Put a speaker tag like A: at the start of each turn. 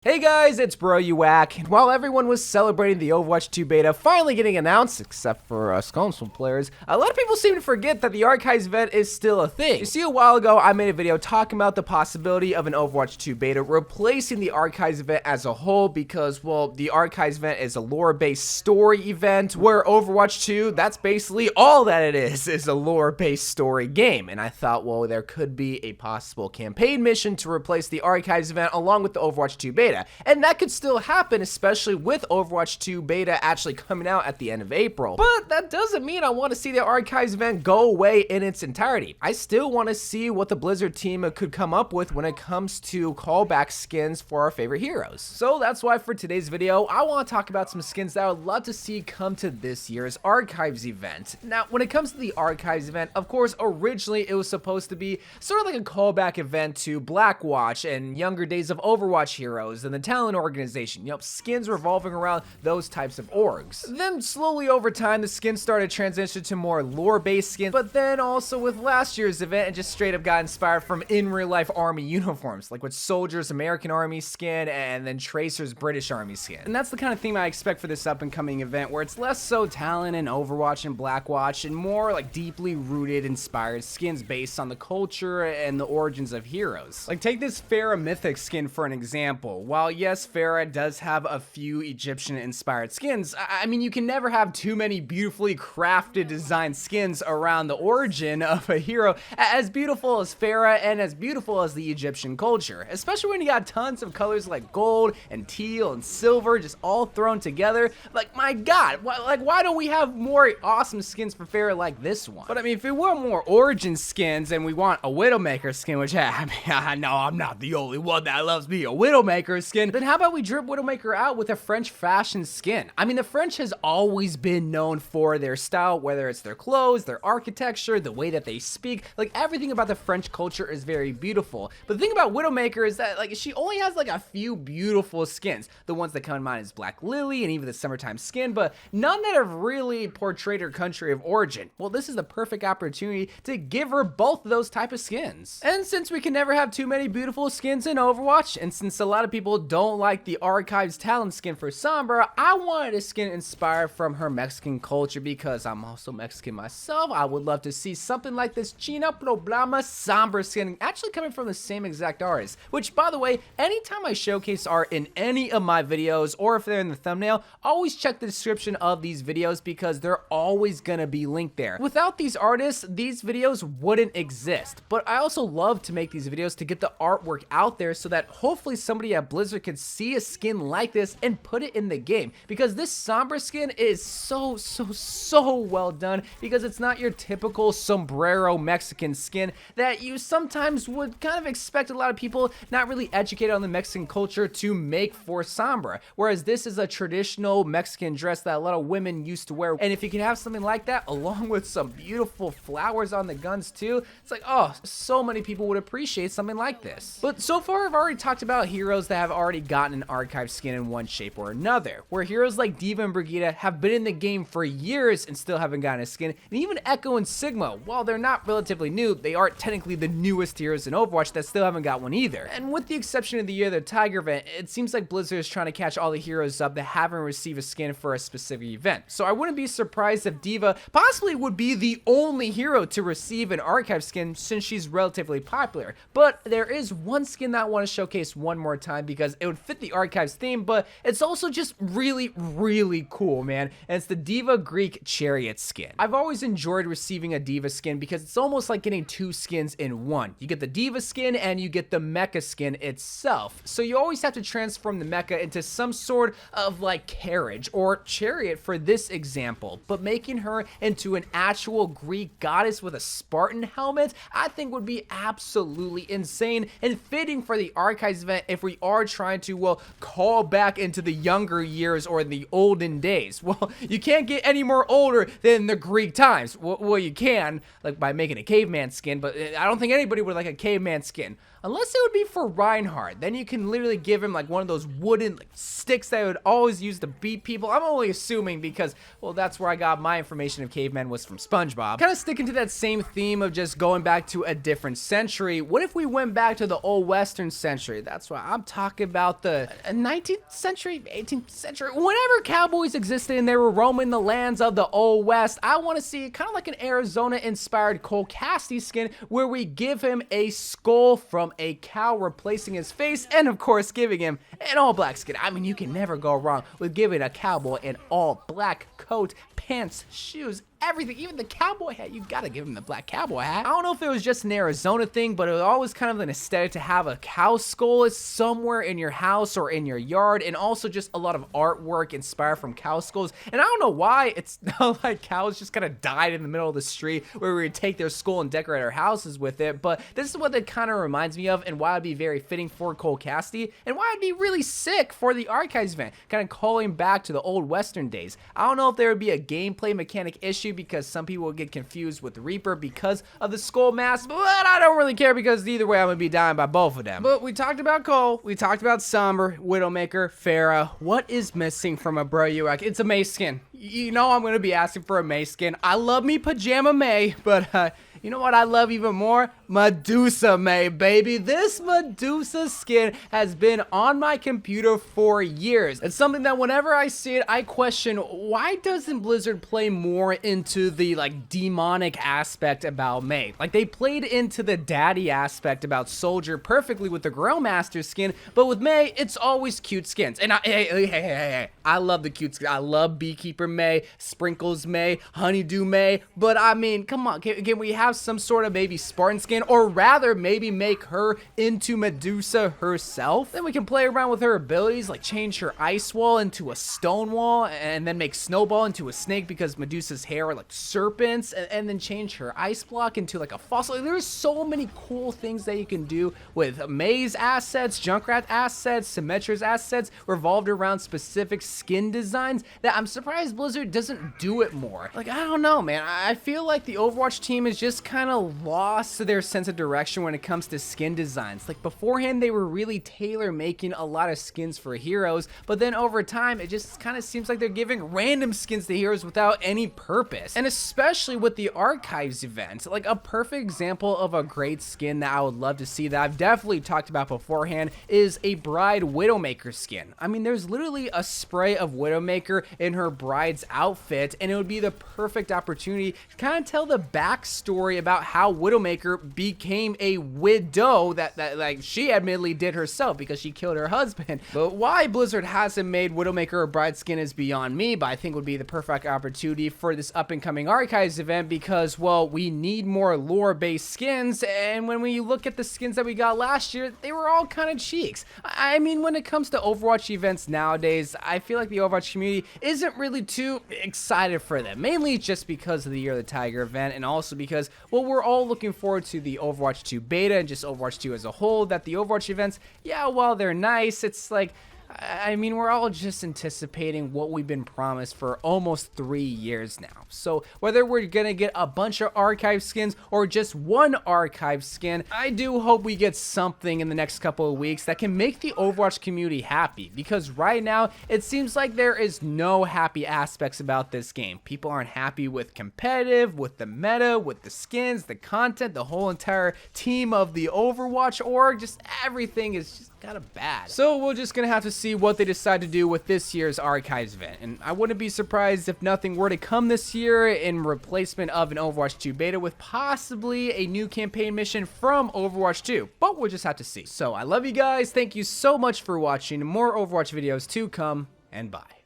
A: Hey guys, it's Bro You Whack, and while everyone was celebrating the Overwatch 2 beta finally getting announced, except for us console players, a lot of people seem to forget that the Archives event is still a thing. You see, a while ago, I made a video talking about the possibility of an Overwatch 2 beta replacing the Archives event as a whole because, well, the Archives event is a lore-based story event, where Overwatch 2, that's basically all that it is a lore-based story game. And I thought, well, there could be a possible campaign mission to replace the Archives event along with the Overwatch 2 beta. And that could still happen, especially with Overwatch 2 beta actually coming out at the end of April. But that doesn't mean I want to see the Archives event go away in its entirety. I still want to see what the Blizzard team could come up with when it comes to callback skins for our favorite heroes. So that's why for today's video, I want to talk about some skins that I would love to see come to this year's Archives event. Now, when it comes to the Archives event, of course, originally it was supposed to be sort of like a callback event to Blackwatch and younger days of Overwatch heroes and the Talent organization, skins revolving around those types of orgs. Then slowly over time, the skins started transitioning to more lore-based skins, but then also with last year's event, it just straight up got inspired from in real life army uniforms, like with Soldier's American Army skin and then Tracer's British Army skin. And that's the kind of theme I expect for this up and coming event, where it's less so Talent and Overwatch and Blackwatch and more like deeply rooted, inspired skins based on the culture and the origins of heroes. Like take this Pharah Mythic skin for an example. While yes, Pharah does have a few Egyptian-inspired skins, I mean, you can never have too many beautifully crafted, designed skins around the origin of a hero as beautiful as Pharah and as beautiful as the Egyptian culture, especially when you got tons of colors like gold and teal and silver just all thrown together. Like, my god, why don't we have more awesome skins for Pharah like this one? But I mean, if we want more origin skins and we want a Widowmaker skin, which I mean, I know I'm not the only one that loves me a Widowmaker skin, then how about we drip Widowmaker out with a French fashion skin? I mean, the French has always been known for their style, whether it's their clothes, their architecture, the way that they speak, like everything about the French culture is very beautiful. But the thing about Widowmaker is that like she only has like a few beautiful skins. The ones that come to mind is Black Lily and even the Summertime skin, but none that have really portrayed her country of origin. Well, this is the perfect opportunity to give her both of those type of skins. And since we can never have too many beautiful skins in Overwatch, and since a lot of people don't like the Archives Talent skin for Sombra, I wanted a skin inspired from her Mexican culture because I'm also Mexican myself. I would love to see something like this China Problema Sombra skin actually coming from the same exact artist, which by the way, anytime I showcase art in any of my videos or if they're in the thumbnail, always check the description of these videos because they're always gonna be linked there. Without these artists, these videos wouldn't exist. But I also love to make these videos to get the artwork out there so that hopefully somebody at Blizzard could see a skin like this and put it in the game, because this Sombra skin is so well done, because it's not your typical sombrero Mexican skin that you sometimes would kind of expect a lot of people not really educated on the Mexican culture to make for Sombra, whereas this is a traditional Mexican dress that a lot of women used to wear. And if you can have something like that along with some beautiful flowers on the guns too, it's like, oh, so many people would appreciate something like this. But so far I've already talked about heroes that have already gotten an Archive skin in one shape or another, where heroes like Diva and Brigitte have been in the game for years and still haven't gotten a skin, and even Echo and Sigma, while they're not relatively new, they aren't technically the newest heroes in Overwatch that still haven't got one either. And with the exception of the Year of the Tiger event, it seems like Blizzard is trying to catch all the heroes up that haven't received a skin for a specific event. So I wouldn't be surprised if Diva possibly would be the only hero to receive an Archive skin since she's relatively popular. But there is one skin that I want to showcase one more time because it would fit the Archives theme, but it's also just really cool, man. And it's the Diva Greek Chariot skin. I've always enjoyed receiving a Diva skin because it's almost like getting two skins in one. You get the Diva skin and you get the Mecha skin itself. So you always have to transform the Mecha into some sort of like carriage or chariot for this example, but making her into an actual Greek goddess with a Spartan helmet, I think would be absolutely insane and fitting for the Archives event if we are trying to, well, call back into the younger years or the olden days. Well, you can't get any more older than the Greek times. Well, you can, like by making a caveman skin, but I don't think anybody would like a caveman skin. Unless it would be for Reinhardt. Then you can literally give him like one of those wooden like sticks that I would always use to beat people. I'm only assuming because, well, that's where I got my information of cavemen was from SpongeBob. Kind of sticking to that same theme of just going back to a different century. What if we went back to the old Western century? That's why I'm talking about the 19th century, 18th century, whenever cowboys existed and they were roaming the lands of the old West. I want to see kind of like an Arizona-inspired Cole Cassidy skin where we give him a skull from a cow replacing his face, and of course giving him an all-black skin. I mean, you can never go wrong with giving a cowboy an all-black coat, pants, shoes, everything, even the cowboy hat. You gotta give him the black cowboy hat. I don't know if it was just an Arizona thing, but it was always kind of an aesthetic to have a cow skull somewhere in your house or in your yard, and also just a lot of artwork inspired from cow skulls. And I don't know why it's not like cows just kind of died in the middle of the street where we would take their skull and decorate our houses with it, but this is what it kind of reminds me of, and why it'd be very fitting for Cole Cassidy, and why it'd be really sick for the Archives event, kind of calling back to the old Western days. I don't know if there would be a gameplay mechanic issue because some people would get confused with Reaper because of the skull mask, but I don't really care because either way I'm gonna be dying by both of them. But we talked about Cole, we talked about Somber, Widowmaker, Pharah. What is missing from a Bro You Wack? It's a Mei skin. You know I'm gonna be asking for a Mei skin. I love me Pajama Mei, but you know what I love even more? Medusa Mei, baby. This Medusa skin has been on my computer for years. It's something that whenever I see it, I question, why doesn't Blizzard play more into the like demonic aspect about Mei? Like they played into the daddy aspect about Soldier perfectly with the Grillmaster skin, but with Mei, it's always cute skins. And hey, I love the cute skins. I love Beekeeper Mei, Sprinkles Mei, Honeydew Mei, but I mean, come on, can we have some sort of maybe Spartan skin, or rather maybe make her into Medusa herself? Then we can play around with her abilities, like change her ice wall into a stone wall, and then make Snowball into a snake because Medusa's hair are like serpents, and then change her ice block into like a fossil. There's so many cool things that you can do with Mei's assets, Junkrat assets, Symmetra's assets, revolved around specific skin designs that I'm surprised Blizzard doesn't do it more. Like, I don't know, man. I feel like the Overwatch team is just kind of lost their sense of direction when it comes to skin designs. Like beforehand, they were really tailor making a lot of skins for heroes, but then over time, it just kind of seems like they're giving random skins to heroes without any purpose. And especially with the Archives event, like a perfect example of a great skin that I would love to see that I've definitely talked about beforehand is a Bride Widowmaker skin. I mean, there's literally a spray of Widowmaker in her bride's outfit, and it would be the perfect opportunity to kind of tell the backstory about how Widowmaker became a widow that like she admittedly did herself because she killed her husband. But why Blizzard hasn't made Widowmaker a bride skin is beyond me, but I think would be the perfect opportunity for this up and coming Archives event because, well, we need more lore based skins, and when we look at the skins that we got last year, they were all kind of cheeks. I mean, when it comes to Overwatch events nowadays, I feel like the Overwatch community isn't really too excited for them, mainly just because of the Year of the Tiger event, and also because, well, we're all looking forward to the Overwatch 2 beta and just Overwatch 2 as a whole, that the Overwatch events, yeah, while they're nice, it's like, I mean, we're all just anticipating what we've been promised for almost 3 years now. So whether we're gonna get a bunch of Archive skins or just one Archive skin, I do hope we get something in the next couple of weeks that can make the Overwatch community happy, because right now it seems like there is no happy aspects about this game. People aren't happy with competitive, with the meta, with the skins, the content, the whole entire team of the Overwatch org. Just everything is just kind of bad. So we're just gonna have to see what they decide to do with this year's Archives event, and I wouldn't be surprised if nothing were to come this year in replacement of an Overwatch 2 beta with possibly a new campaign mission from Overwatch 2, but we'll just have to see. So I love you guys, thank you so much for watching, more Overwatch videos to come, and bye.